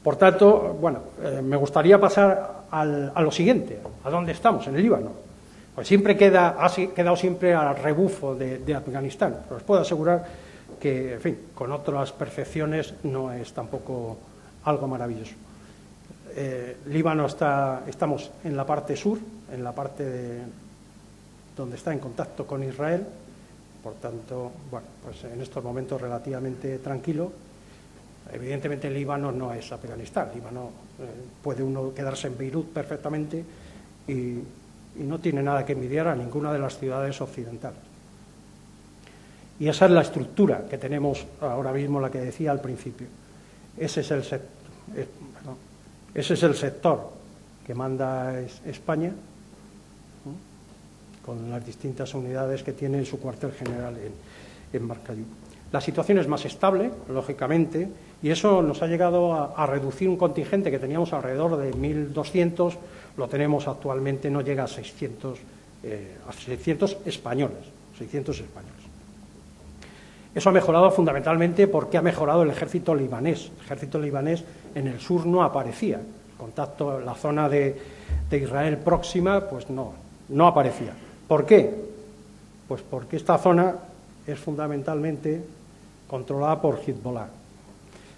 Por tanto, bueno, me gustaría pasar a lo siguiente, a dónde estamos, en el Líbano. Pues siempre ha quedado siempre al rebufo de Afganistán, pero os puedo asegurar que, en fin, con otras percepciones no es tampoco algo maravilloso. Líbano estamos en la parte sur, en la parte donde está en contacto con Israel, por tanto, bueno, pues en estos momentos relativamente tranquilo. Evidentemente Líbano no es Afganistán. Líbano puede uno quedarse en Beirut perfectamente y no tiene nada que envidiar a ninguna de las ciudades occidentales. Y esa es la estructura que tenemos ahora mismo, la que decía al principio. Ese es el sector que manda España, con las distintas unidades que tiene en su cuartel general en Maracaybo. La situación es más estable, lógicamente, y eso nos ha llegado a reducir un contingente que teníamos alrededor de 1.200, lo tenemos actualmente, no llega a 600 españoles. Eso ha mejorado fundamentalmente porque ha mejorado el ejército libanés. El ejército libanés en el sur no aparecía. El contacto, la zona de Israel próxima, pues no aparecía. ¿Por qué? Pues porque esta zona es fundamentalmente controlada por Hezbollah.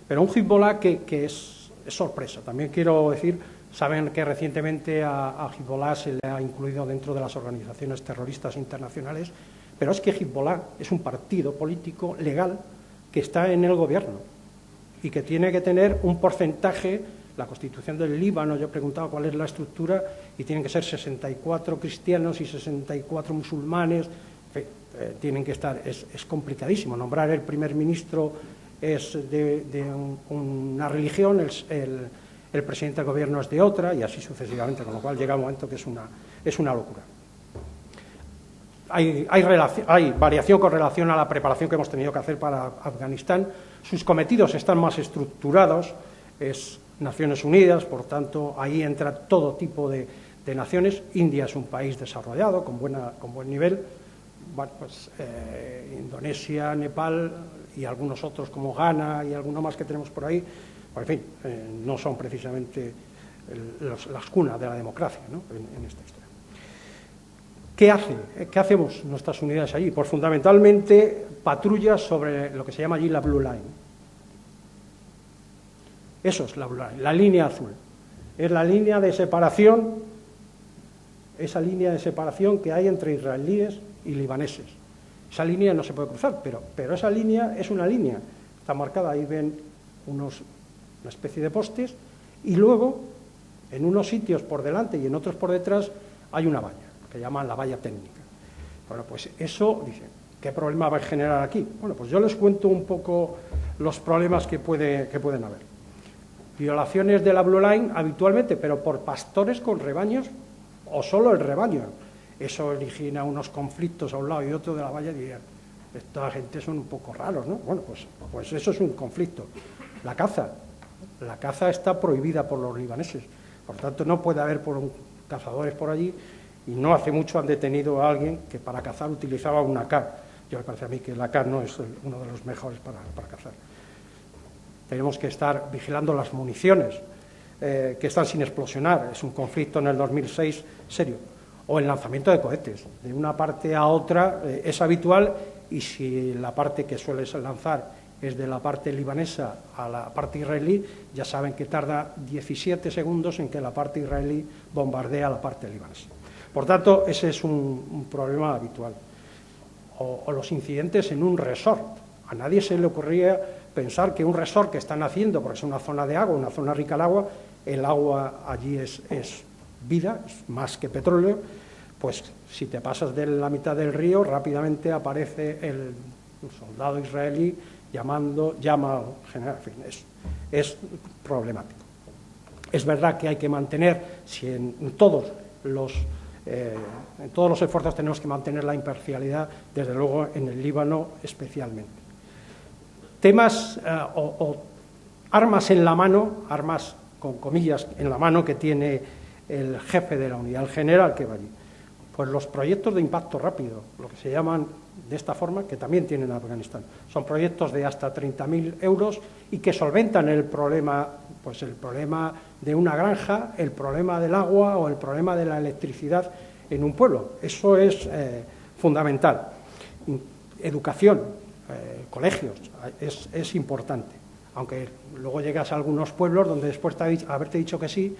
Pero un Hezbollah que es sorpresa. También quiero decir, saben que recientemente a Hezbollah se le ha incluido dentro de las organizaciones terroristas internacionales, pero es que Hezbollah es un partido político legal que está en el gobierno y que tiene que tener un porcentaje. La Constitución del Líbano, yo he preguntado cuál es la estructura, y tienen que ser 64 cristianos y 64 musulmanes. Tienen que estar, es complicadísimo. Nombrar el primer ministro es de una religión, el presidente del gobierno es de otra, y así sucesivamente, con lo cual llega un momento que es una locura. Hay variación con relación a la preparación que hemos tenido que hacer para Afganistán. Sus cometidos están más estructurados, es Naciones Unidas, por tanto, ahí entra todo tipo de naciones. India es un país desarrollado, con buen nivel. Bueno, pues Indonesia, Nepal y algunos otros como Ghana y alguno más que tenemos por ahí, pues, en fin, no son precisamente las cunas de la democracia, ¿no?, en esta historia. ¿Qué hacemos nuestras unidades allí? Pues fundamentalmente patrullas sobre lo que se llama allí la Blue Line. Eso es la Blue Line, la línea azul. Es la línea de separación, esa línea de separación que hay entre israelíes y libaneses. Esa línea no se puede cruzar, pero esa línea es una línea. Está marcada, ahí ven una especie de postes, y luego, en unos sitios por delante y en otros por detrás, hay una valla, que llaman la valla técnica. Bueno, pues eso, dicen, ¿qué problema va a generar aquí? Bueno, pues yo les cuento un poco los problemas que pueden haber. Violaciones de la Blue Line habitualmente, pero por pastores con rebaños o solo el rebaño. Eso origina unos conflictos a un lado y otro de la valla, y dirían, esta gente son un poco raros, ¿no? Bueno, pues eso es un conflicto. La caza está prohibida por los libaneses, por tanto no puede haber cazadores por allí, y no hace mucho han detenido a alguien que para cazar utilizaba una AK. Yo me parece a mí que la AK no es uno de los mejores para cazar. Tenemos que estar vigilando las municiones que están sin explosionar. Es un conflicto en el 2006 serio. O el lanzamiento de cohetes. De una parte a otra es habitual, y si la parte que suele lanzar es de la parte libanesa a la parte israelí, ya saben que tarda 17 segundos en que la parte israelí bombardea a la parte libanesa. Por tanto, ese es un problema habitual. O los incidentes en un resort. A nadie se le ocurría pensar que un resort que están haciendo, porque es una zona de agua, una zona rica al agua, el agua allí es vida, es más que petróleo, pues si te pasas de la mitad del río, rápidamente aparece el soldado israelí llama al general. En fin, es problemático. Es verdad que hay que mantener, si en todos los esfuerzos tenemos que mantener la imparcialidad, desde luego en el Líbano especialmente. Temas o armas en la mano, armas con comillas en la mano que tiene el jefe de la unidad, el general que va allí. Pues los proyectos de impacto rápido, lo que se llaman de esta forma, que también tienen en Afganistán. Son proyectos de hasta 30.000 euros y que solventan el problema, pues el problema de una granja, el problema del agua o el problema de la electricidad en un pueblo. Eso es fundamental. Educación, colegios, es importante. Aunque luego llegas a algunos pueblos donde después de haberte dicho que sí,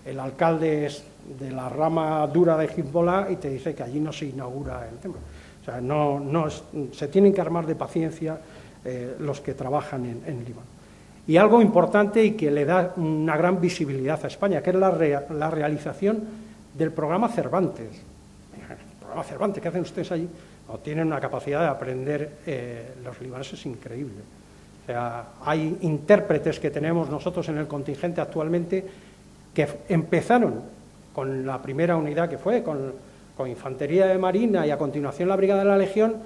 el alcalde es de la rama dura de Hezbollah y te dice que allí no se inaugura el templo. O sea, se tienen que armar de paciencia los que trabajan en Líbano. Y algo importante y que le da una gran visibilidad a España, que es la realización del programa Cervantes. El programa Cervantes, ¿qué hacen ustedes allí? No, tienen una capacidad de aprender los libaneses increíble. O sea, hay intérpretes que tenemos nosotros en el contingente actualmente que empezaron con la primera unidad que fue, con Infantería de Marina y a continuación la Brigada de la Legión.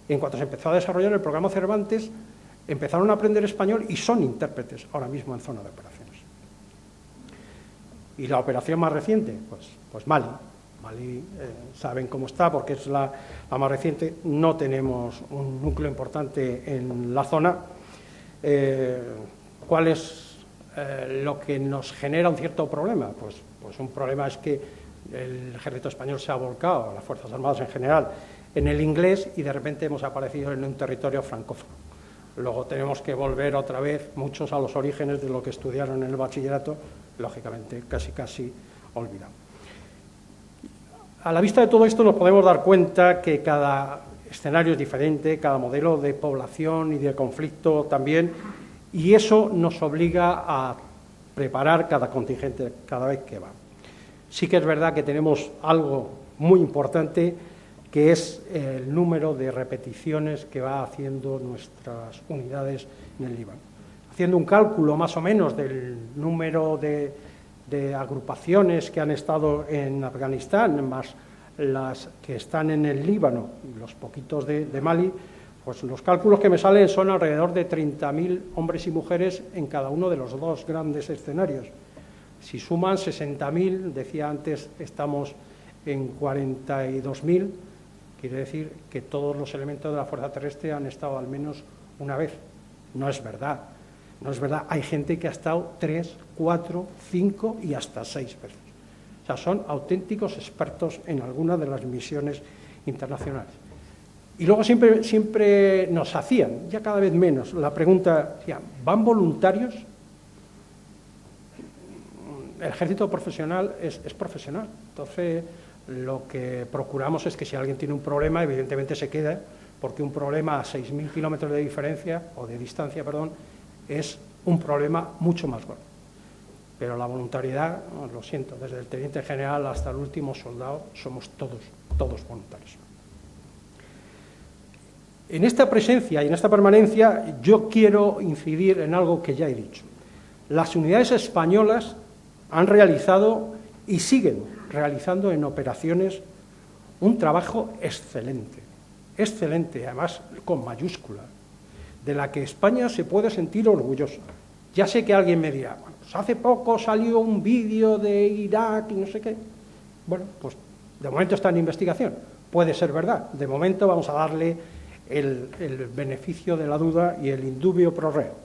En cuanto se empezó a desarrollar el programa Cervantes, empezaron a aprender español y son intérpretes ahora mismo en zona de operaciones. Y la operación más reciente, pues Mali. Mali saben cómo está porque es la más reciente. No tenemos un núcleo importante en la zona. ¿Cuál es lo que nos genera un cierto problema? Pues un problema es que el ejército español se ha volcado, las Fuerzas Armadas en general, en el inglés y de repente hemos aparecido en un territorio francófono. Luego tenemos que volver otra vez muchos a los orígenes de lo que estudiaron en el bachillerato, lógicamente casi olvidado. A la vista de todo esto nos podemos dar cuenta que cada escenario es diferente, cada modelo de población y de conflicto también, y eso nos obliga a preparar cada contingente cada vez que va. Sí que es verdad que tenemos algo muy importante, que es el número de repeticiones que va haciendo nuestras unidades en el Líbano. Haciendo un cálculo más o menos del número de agrupaciones que han estado en Afganistán, más las que están en el Líbano, los poquitos de Mali, pues los cálculos que me salen son alrededor de 30.000 hombres y mujeres en cada uno de los dos grandes escenarios. Si suman 60.000, decía antes, estamos en 42.000, quiere decir que todos los elementos de la fuerza terrestre han estado al menos una vez. No es verdad, no es verdad. Hay gente que ha estado 3, 4, 5 y hasta 6 veces. O sea, son auténticos expertos en algunas de las misiones internacionales. Y luego siempre nos hacían, ya cada vez menos, la pregunta, ¿van voluntarios? El ejército profesional es profesional. Entonces, lo que procuramos es que si alguien tiene un problema, evidentemente se queda, porque un problema a 6.000 kilómetros de diferencia, o de distancia, perdón, es un problema mucho más gordo. Pero la voluntariedad, lo siento, desde el teniente general hasta el último soldado, somos todos voluntarios. En esta presencia y en esta permanencia yo quiero incidir en algo que ya he dicho. Las unidades españolas han realizado y siguen realizando en operaciones un trabajo excelente, además con mayúscula, de la que España se puede sentir orgullosa. Ya sé que alguien me dirá, bueno, pues hace poco salió un vídeo de Irak y no sé qué. Bueno, pues de momento está en investigación, puede ser verdad, de momento vamos a darle el beneficio de la duda y el indubio pro reo.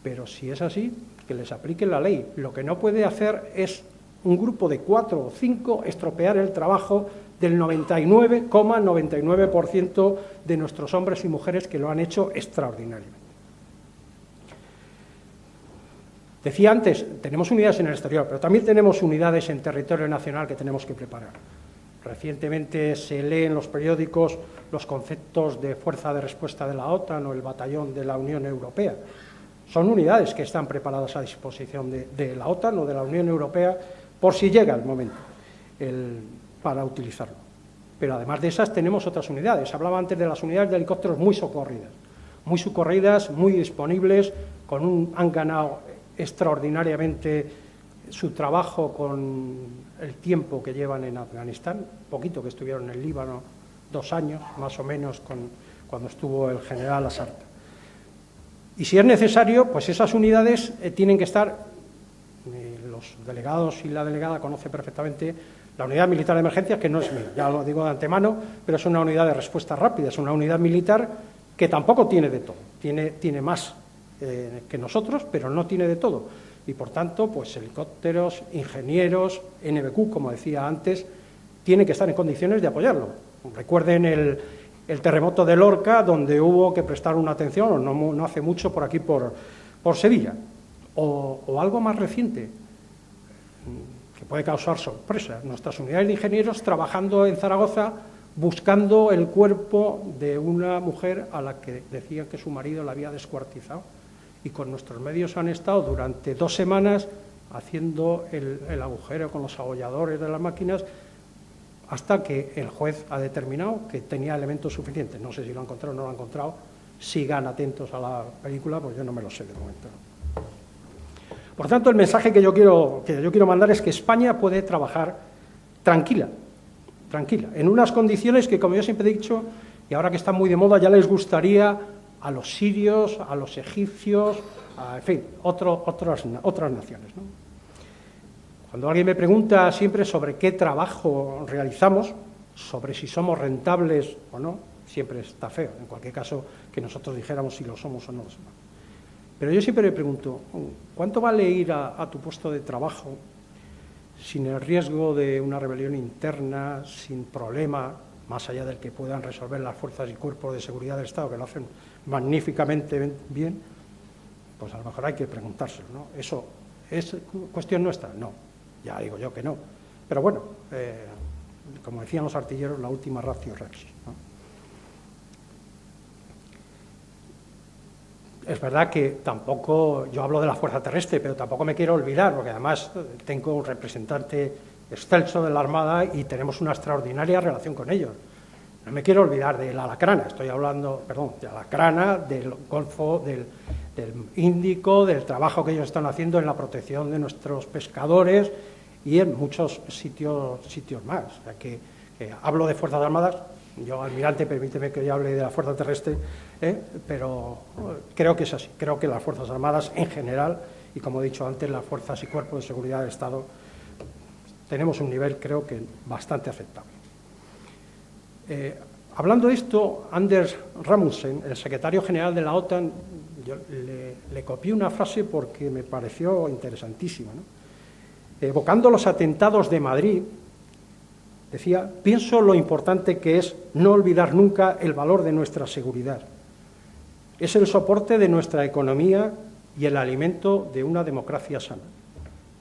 Pero si es así, que les apliquen la ley. Lo que no puede hacer es un grupo de 4 o 5 estropear el trabajo del 99,99% de nuestros hombres y mujeres que lo han hecho extraordinariamente. Decía antes, tenemos unidades en el exterior, pero también tenemos unidades en territorio nacional que tenemos que preparar. Recientemente se lee en los periódicos los conceptos de fuerza de respuesta de la OTAN o el batallón de la Unión Europea. Son unidades que están preparadas a disposición de la OTAN o de la Unión Europea por si llega el momento para utilizarlo. Pero además de esas tenemos otras unidades. Hablaba antes de las unidades de helicópteros muy socorridas, muy disponibles, han ganado extraordinariamente su trabajo con el tiempo que llevan en Afganistán, poquito que estuvieron en el Líbano, 2 años más o menos cuando estuvo el general Asarta. Y si es necesario, pues esas unidades tienen que estar, los delegados y la delegada conoce perfectamente La unidad militar de emergencias, que no es mía, ya lo digo de antemano, pero es una unidad de respuesta rápida, es una unidad militar que tampoco tiene de todo, tiene más que nosotros, pero no tiene de todo. Y por tanto, pues helicópteros, ingenieros, NBQ, como decía antes, tienen que estar en condiciones de apoyarlo. Recuerden el terremoto de Lorca, donde hubo que prestar una atención, no hace mucho, por aquí, por Sevilla. O algo más reciente, que puede causar sorpresa. Nuestras unidades de ingenieros trabajando en Zaragoza, buscando el cuerpo de una mujer a la que decían que su marido la había descuartizado. Y con nuestros medios han estado durante 2 semanas haciendo el agujero con los agolladores de las máquinas, hasta que el juez ha determinado que tenía elementos suficientes. No sé si lo ha encontrado o no lo ha encontrado. Sigan atentos a la película, pues yo no me lo sé de momento. Por tanto, el mensaje que yo quiero mandar es que España puede trabajar tranquila, en unas condiciones que, como yo siempre he dicho, y ahora que está muy de moda, ya les gustaría a los sirios, a los egipcios, en fin, otras naciones, ¿no? Cuando alguien me pregunta siempre sobre qué trabajo realizamos, sobre si somos rentables o no, siempre está feo, en cualquier caso, que nosotros dijéramos si lo somos o no lo somos. Pero yo siempre le pregunto, ¿cuánto vale ir a tu puesto de trabajo sin el riesgo de una rebelión interna, sin problema, más allá del que puedan resolver las fuerzas y cuerpos de seguridad del Estado, que lo hacen magníficamente bien? Pues a lo mejor hay que preguntárselo, ¿no? ¿Eso es cuestión nuestra? No, ya digo yo que no. Pero bueno, como decían los artilleros, la última ratio rex, ¿no? Es verdad que tampoco, yo hablo de la fuerza terrestre, pero tampoco me quiero olvidar, porque además tengo un representante excelso de la Armada y tenemos una extraordinaria relación con ellos. No me quiero olvidar de la Alacrana, estoy hablando, perdón, de la Alacrana, del Golfo, del Índico, del trabajo que ellos están haciendo en la protección de nuestros pescadores y en muchos sitios más. O sea, que hablo de Fuerzas Armadas. Yo, almirante, permíteme que yo hable de la fuerza terrestre, pero creo que es así. Creo que las Fuerzas Armadas en general, y como he dicho antes, las fuerzas y cuerpos de seguridad del Estado, tenemos un nivel, creo que, bastante aceptable. Hablando de esto, Anders Rasmussen, el secretario general de la OTAN, yo le copié una frase porque me pareció interesantísima, ¿no? Evocando los atentados de Madrid, decía: pienso lo importante que es no olvidar nunca el valor de nuestra seguridad. Es el soporte de nuestra economía y el alimento de una democracia sana.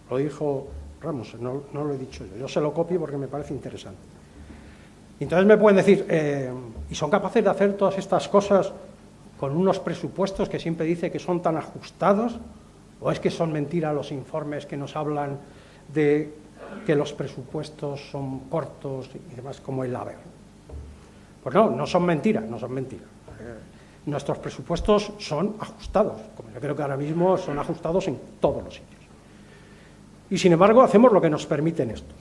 Lo dijo Ramos, no lo he dicho yo se lo copio porque me parece interesante. Entonces me pueden decir, ¿y son capaces de hacer todas estas cosas con unos presupuestos que siempre dice que son tan ajustados? ¿O es que son mentiras los informes que nos hablan de que los presupuestos son cortos y demás, como el AVE? Pues no son mentiras, nuestros presupuestos son ajustados, como yo creo que ahora mismo son ajustados en todos los sitios. Y sin embargo hacemos lo que nos permiten estos,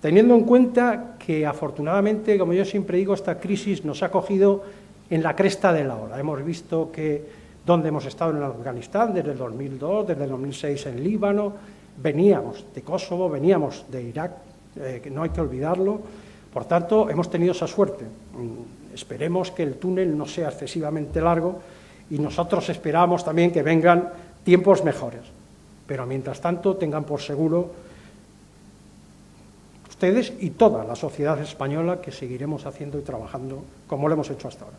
teniendo en cuenta que afortunadamente, como yo siempre digo, esta crisis nos ha cogido en la cresta de la ola. Hemos visto que donde hemos estado en Afganistán desde el 2002, desde el 2006 en Líbano, veníamos de Kosovo, veníamos de Irak, que no hay que olvidarlo. Por tanto, hemos tenido esa suerte. Esperemos que el túnel no sea excesivamente largo y nosotros esperamos también que vengan tiempos mejores. Pero mientras tanto, tengan por seguro ustedes y toda la sociedad española que seguiremos haciendo y trabajando como lo hemos hecho hasta ahora.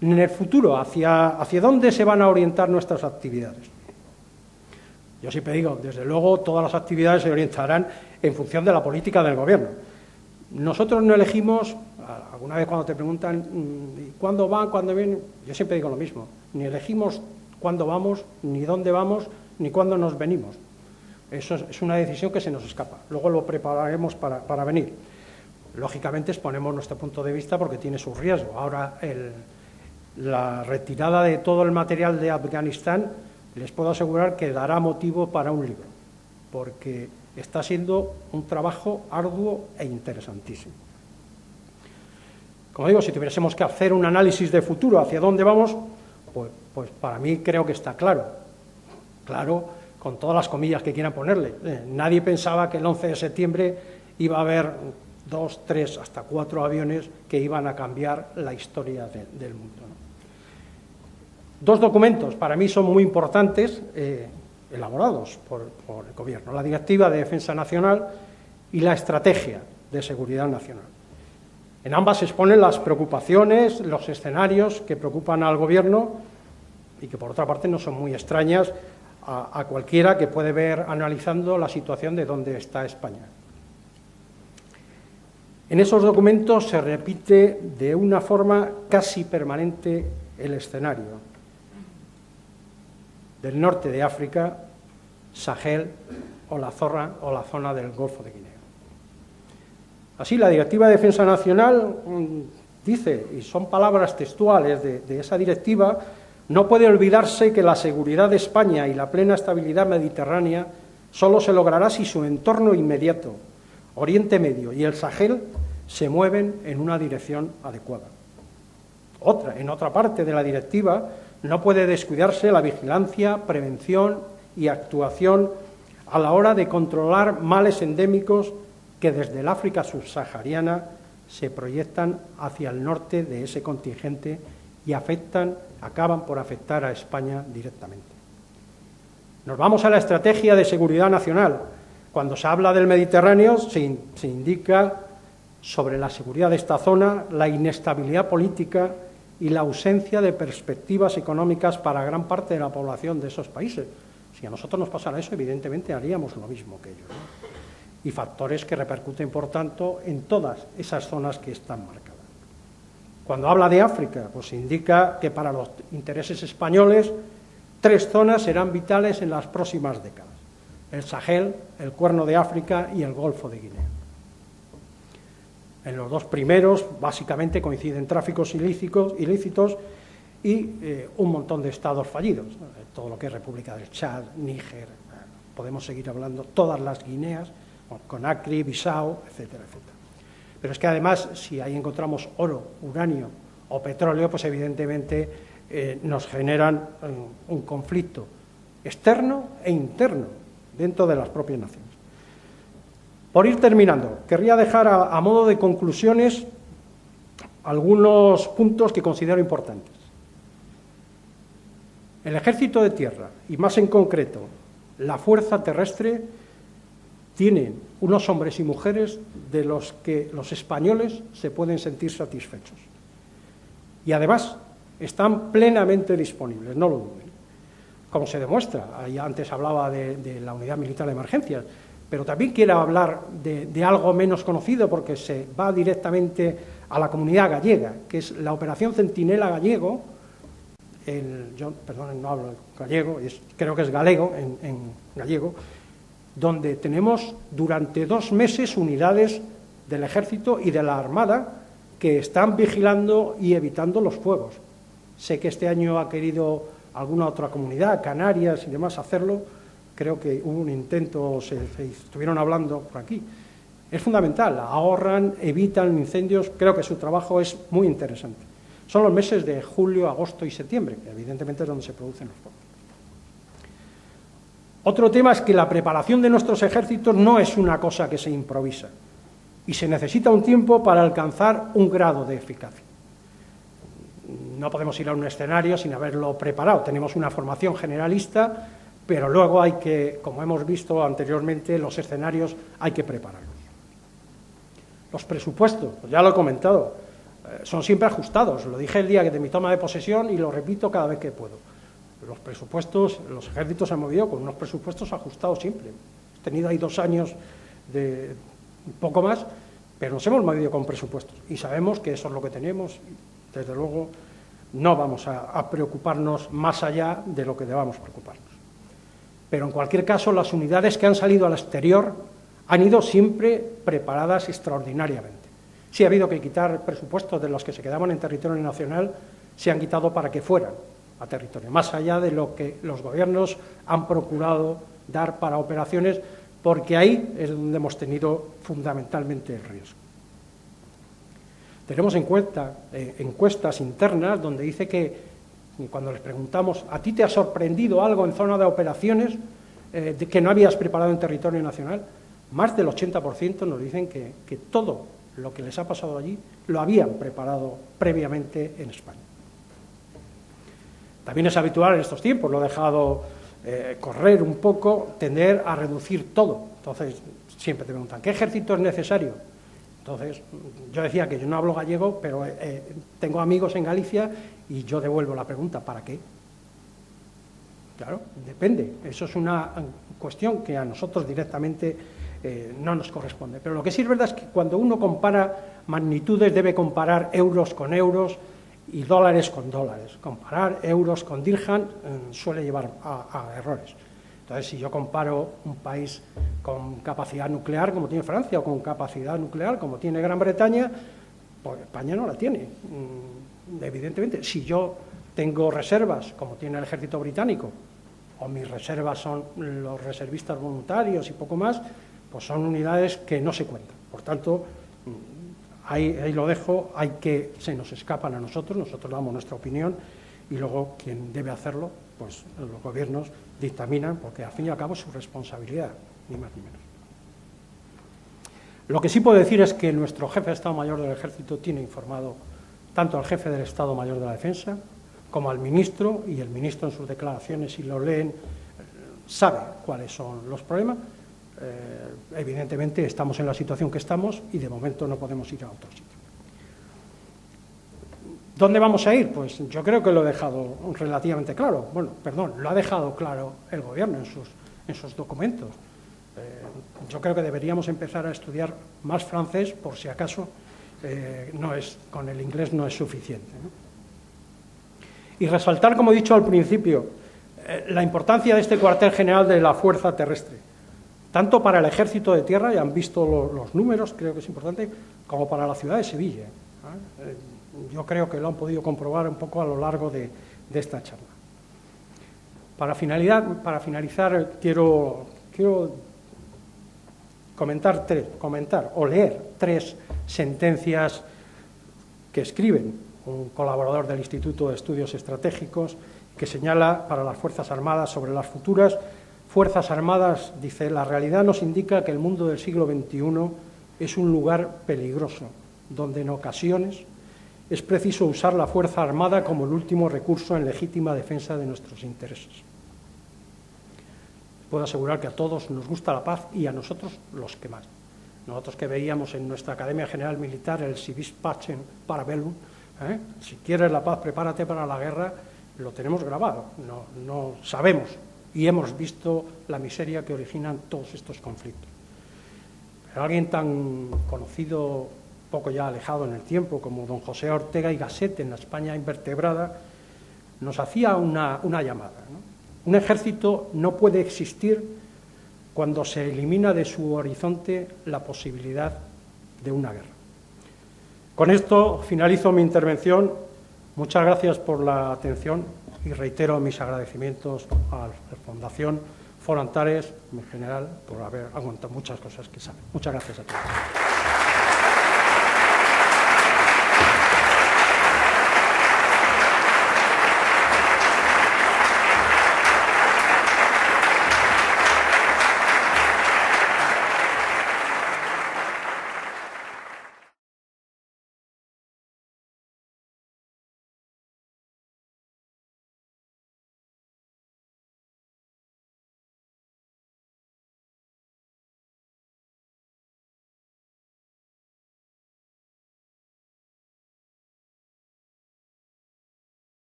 En el futuro, ¿hacia dónde se van a orientar nuestras actividades? Yo siempre digo, desde luego, todas las actividades se orientarán en función de la política del Gobierno. Nosotros no elegimos, alguna vez cuando te preguntan ¿cuándo van, cuándo vienen? Yo siempre digo lo mismo, ni elegimos cuándo vamos, ni dónde vamos, ni cuándo nos venimos. Eso es una decisión que se nos escapa. Luego lo prepararemos para venir. Lógicamente exponemos nuestro punto de vista porque tiene su riesgo. Ahora la retirada de todo el material de Afganistán, les puedo asegurar que dará motivo para un libro, porque está siendo un trabajo arduo e interesantísimo. Como digo, si tuviésemos que hacer un análisis de futuro hacia dónde vamos, pues para mí creo que está claro, con todas las comillas que quieran ponerle. Nadie pensaba que el 11 de septiembre iba a haber 2, 3, hasta 4 aviones que iban a cambiar la historia del mundo, ¿no? Dos documentos para mí son muy importantes, elaborados por el Gobierno: la Directiva de Defensa Nacional y la Estrategia de Seguridad Nacional. En ambas se exponen las preocupaciones, los escenarios que preocupan al Gobierno y que, por otra parte, no son muy extrañas a cualquiera que puede ver analizando la situación de dónde está España. En esos documentos se repite de una forma casi permanente el escenario del norte de África, Sahel o la zona del Golfo de Guinea. Así, la Directiva de Defensa Nacional dice, y son palabras textuales de esa directiva: no puede olvidarse que la seguridad de España y la plena estabilidad mediterránea solo se logrará si su entorno inmediato, Oriente Medio y el Sahel, se mueven en una dirección adecuada. En otra parte de la directiva, no puede descuidarse la vigilancia, prevención y actuación a la hora de controlar males endémicos que desde el África subsahariana se proyectan hacia el norte de ese contingente y acaban por afectar a España directamente. Nos vamos a la estrategia de seguridad nacional. Cuando se habla del Mediterráneo se indica sobre la seguridad de esta zona la inestabilidad política y la ausencia de perspectivas económicas para gran parte de la población de esos países. Si a nosotros nos pasara eso, evidentemente haríamos lo mismo que ellos, ¿no? Y factores que repercuten, por tanto, en todas esas zonas que están marcadas. Cuando habla de África, pues indica que para los intereses españoles 3 zonas serán vitales en las próximas décadas: el Sahel, el Cuerno de África y el Golfo de Guinea. En los 2 primeros, básicamente, coinciden tráficos ilícitos y un montón de estados fallidos, todo lo que es República del Chad, Níger, podemos seguir hablando, todas las Guineas, Conakry, Bissau, etcétera, etcétera. Pero es que además, si ahí encontramos oro, uranio o petróleo, pues evidentemente nos generan un conflicto externo e interno dentro de las propias naciones. Por ir terminando, querría dejar a modo de conclusiones algunos puntos que considero importantes. El ejército de tierra, y más en concreto la fuerza terrestre, tienen unos hombres y mujeres de los que los españoles se pueden sentir satisfechos. Y además están plenamente disponibles, no lo duden. Como se demuestra, antes hablaba de la unidad militar de emergencias, pero también quiero hablar de algo menos conocido porque se va directamente a la comunidad gallega, que es la Operación Centinela Gallego. Yo no hablo gallego, creo que es galego, en gallego, donde tenemos durante 2 meses unidades del Ejército y de la Armada que están vigilando y evitando los fuegos. Sé que este año ha querido alguna otra comunidad, Canarias y demás, hacerlo. Creo que hubo un intento, se estuvieron hablando por aquí. Es fundamental, ahorran, evitan incendios, creo que su trabajo es muy interesante. Son los meses de julio, agosto y septiembre, que evidentemente es donde se producen los fuegos. Otro tema es que la preparación de nuestros ejércitos no es una cosa que se improvisa y se necesita un tiempo para alcanzar un grado de eficacia. No podemos ir a un escenario sin haberlo preparado. Tenemos una formación generalista, pero luego hay que, como hemos visto anteriormente, los escenarios hay que prepararlos. Los presupuestos, pues ya lo he comentado, son siempre ajustados. Lo dije el día de mi toma de posesión y lo repito cada vez que puedo. Los presupuestos, los ejércitos se han movido con unos presupuestos ajustados siempre. He tenido ahí 2 años de un poco más, pero nos hemos movido con presupuestos y sabemos que eso es lo que tenemos. Y, desde luego, no vamos a preocuparnos más allá de lo que debamos preocuparnos. Pero en cualquier caso, las unidades que han salido al exterior han ido siempre preparadas extraordinariamente. Si ha habido que quitar presupuestos de los que se quedaban en territorio nacional, se han quitado para que fueran a territorio, más allá de lo que los gobiernos han procurado dar para operaciones, porque ahí es donde hemos tenido fundamentalmente el riesgo. Tenemos en cuenta encuestas internas donde dice que cuando les preguntamos, ¿a ti te ha sorprendido algo en zona de operaciones de que no habías preparado en territorio nacional? más del 80% nos dicen que todo lo que les ha pasado allí lo habían preparado previamente en España. También es habitual en estos tiempos, lo he dejado correr un poco, tender a reducir todo. Entonces, siempre te preguntan, ¿qué ejército es necesario? Entonces, yo decía que yo no hablo gallego, pero tengo amigos en Galicia y yo devuelvo la pregunta, ¿para qué? Claro, depende. Eso es una cuestión que a nosotros directamente no nos corresponde. Pero lo que sí es verdad es que cuando uno compara magnitudes debe comparar euros con euros y dólares con dólares. Comparar euros con dirham suele llevar a errores. Entonces, si yo comparo un país con capacidad nuclear como tiene Francia o con capacidad nuclear como tiene Gran Bretaña, pues España no la tiene. Evidentemente, si yo tengo reservas como tiene el ejército británico, o mis reservas son los reservistas voluntarios y poco más, pues son unidades que no se cuentan. Por tanto, ahí lo dejo, se nos escapan a nosotros damos nuestra opinión y luego quien debe hacerlo, pues los gobiernos dictaminan, porque al fin y al cabo es su responsabilidad, ni más ni menos. Lo que sí puedo decir es que nuestro jefe de Estado Mayor del Ejército tiene informado tanto al jefe del Estado Mayor de la Defensa como al ministro, y el ministro en sus declaraciones, si lo leen, sabe cuáles son los problemas. Evidentemente estamos en la situación que estamos y de momento no podemos ir a otro sitio. ¿Dónde vamos a ir? Pues yo creo que lo he dejado relativamente claro. Bueno, perdón, lo ha dejado claro el Gobierno en sus documentos. Yo creo que deberíamos empezar a estudiar más francés, por si acaso con el inglés no es suficiente, ¿no? Y resaltar, como he dicho al principio, la importancia de este cuartel general de la Fuerza Terrestre, tanto para el Ejército de Tierra, ya han visto los números, creo que es importante, como para la ciudad de Sevilla. Yo creo que lo han podido comprobar un poco a lo largo de esta charla. Para finalizar quiero comentar o leer tres sentencias que escriben un colaborador del Instituto de Estudios Estratégicos, que señala para las Fuerzas Armadas sobre las futuras Fuerzas Armadas, dice: la realidad nos indica que el mundo del siglo XXI es un lugar peligroso, donde en ocasiones es preciso usar la Fuerza Armada como el último recurso en legítima defensa de nuestros intereses. Puedo asegurar que a todos nos gusta la paz y a nosotros los que más. Nosotros que veíamos en nuestra Academia General Militar el si vis pacem para bellum, si quieres la paz, prepárate para la guerra, lo tenemos grabado, no sabemos y hemos visto la miseria que originan todos estos conflictos. Pero alguien tan conocido, poco ya alejado en el tiempo, como don José Ortega y Gasset en la España invertebrada, nos hacía una llamada, ¿no? Un ejército no puede existir cuando se elimina de su horizonte la posibilidad de una guerra. Con esto finalizo mi intervención. Muchas gracias por la atención y reitero mis agradecimientos a la Fundación Foro Antares, en general, por haber aguantado muchas cosas que saben. Muchas gracias a todos.